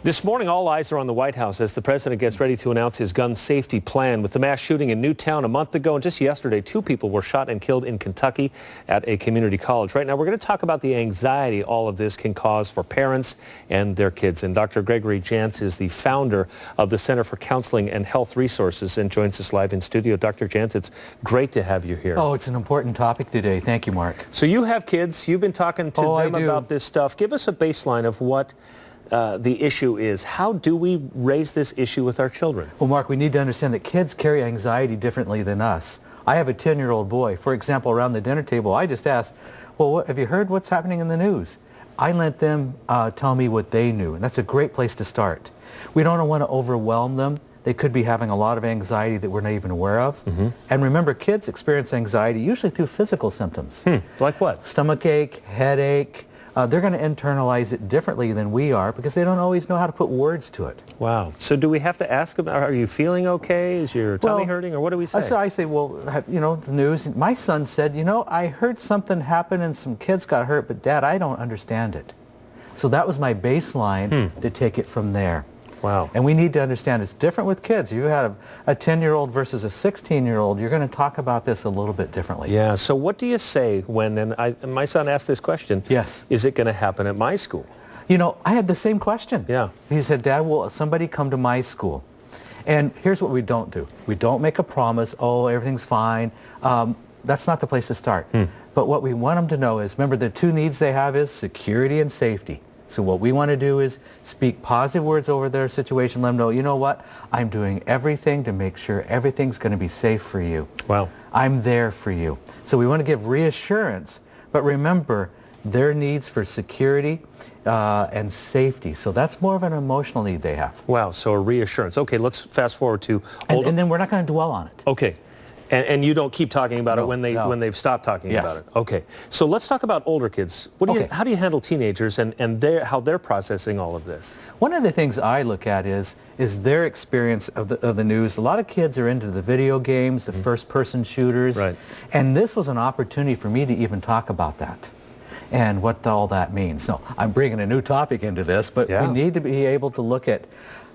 This morning, all eyes are on the White House as the president gets ready to announce his gun safety plan. With the mass shooting in Newtown a month ago, and just yesterday, 2 people were shot and killed in Kentucky at a community college. Right now, we're going to talk about the anxiety all of this can cause for parents and their kids. And Dr. Gregory Jantz is the founder of the Center for Counseling and Health Resources and joins us live in studio. Dr. Jantz, it's great to have you here. Oh, it's an important topic today. Thank you, Mark. So you have kids. You've been talking to them about this stuff. Give us a baseline of what the issue is. How do we raise this issue with our children? Well, Mark, we need to understand that kids carry anxiety differently than us. I have a 10-year-old boy. For example, around the dinner table, I just asked, well, have you heard what's happening in the news? I let them tell me what they knew, and that's a great place to start. We don't want to overwhelm them. They could be having a lot of anxiety that we're not even aware of. And remember, kids experience anxiety usually through physical symptoms. Like what? Stomachache, headache. They're going to internalize it differently than we are because they don't always know how to put words to it. Wow. So do we have to ask them, are you feeling okay? Is your tummy hurting? Or what do we say? So I say, well, you know, the news. My son said, you know, I heard something happen and some kids got hurt, but Dad, I don't understand it. So that was my baseline to take it from there. Wow. And we need to understand it's different with kids. You have a 10-year-old versus a 16-year-old. You're going to talk about this a little bit differently. Yeah. So what do you say when, and my son asked this question. Yes. Is it going to happen at my school? You know, I had the same question. Yeah. He said, Dad, will somebody come to my school? And here's what we don't do. We don't make a promise, oh, everything's fine. That's not the place to start. But what we want them to know is, remember, the 2 needs they have is security and safety. So what we want to do is speak positive words over their situation, let them know, you know what, I'm doing everything to make sure everything's going to be safe for you. Wow. I'm there for you. So we want to give reassurance, but remember their needs for security and safety. So that's more of an emotional need they have. Wow. So a reassurance. Okay, let's fast forward to older. And then we're not going to dwell on it. Okay. And you don't keep talking about it when they've stopped talking about it. Okay. So let's talk about older kids. How do you handle teenagers and how they're processing all of this? One of the things I look at is their experience of the news. A lot of kids are into the video games, the first-person shooters. Right. And this was an opportunity for me to even talk about that and what all that means. So I'm bringing a new topic into this, but we need to be able to look at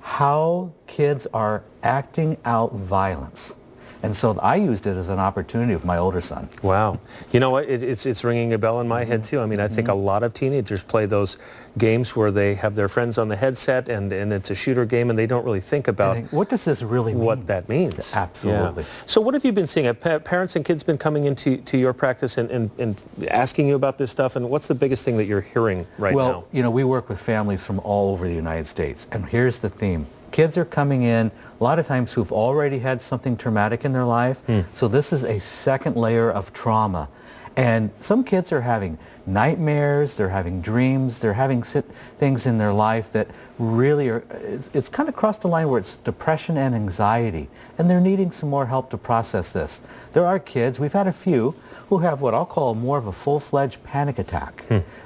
how kids are acting out violence. And so I used it as an opportunity with my older son. Wow. You know what? It's ringing a bell in my head, too. I mean, I think a lot of teenagers play those games where they have their friends on the headset and it's a shooter game and they don't really think about what does this really mean? What that means. Absolutely. Yeah. So what have you been seeing? Have parents and kids been coming into your practice and asking you about this stuff? And what's the biggest thing that you're hearing right now? Well, you know, we work with families from all over the United States. And here's the theme. Kids are coming in a lot of times who've already had something traumatic in their life. So this is a second layer of trauma. And some kids are having nightmares, they're having dreams, they're having things in their life that really are, it's kind of crossed the line where it's depression and anxiety. And they're needing some more help to process this. There are kids, we've had a few, who have what I'll call more of a full-fledged panic attack,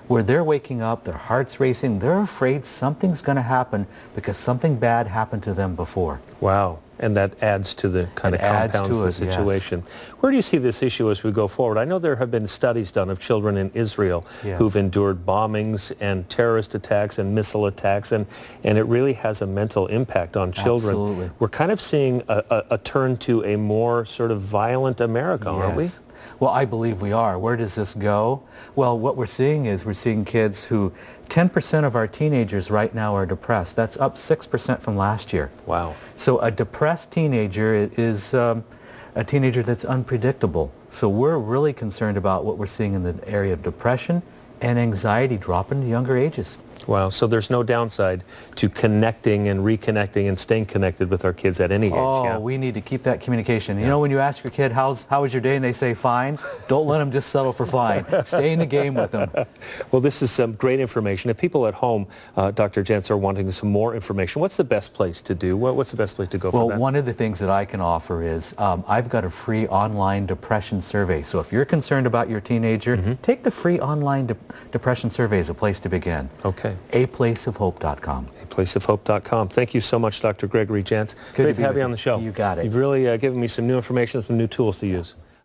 where they're waking up, their heart's racing, they're afraid something's going to happen because something bad happened to them before. Wow. And that adds to the kind of compounds the situation. Yes. Where do you see this issue as we go forward? I know there have been studies done of children in Israel who've endured bombings and terrorist attacks and missile attacks, and it really has a mental impact on children. Absolutely. We're kind of seeing a turn to a more sort of violent America, aren't we? Well, I believe we are. Where does this go? Well, what we're seeing is we're seeing kids who, 10% of our teenagers right now are depressed. That's up 6% from last year. Wow. So a depressed teenager is a teenager that's unpredictable. So we're really concerned about what we're seeing in the area of depression and anxiety dropping to younger ages. Wow. So there's no downside to connecting and reconnecting and staying connected with our kids at any age. Oh, we need to keep that communication. You know, when you ask your kid, how was your day, and they say fine, don't let them just settle for fine. Stay in the game with them. Well, this is some great information. If people at home, Dr. Jantz, are wanting some more information, what's the best place to do? What's the best place to go for that? Well, one of the things that I can offer is I've got a free online depression survey. So if you're concerned about your teenager, take the free online depression survey as a place to begin. Okay. aplaceofhope.com. aplaceofhope.com. Thank you so much, Dr. Gregory Jantz. Great to have you on the show. You got it. You've really given me some new information, some new tools to use.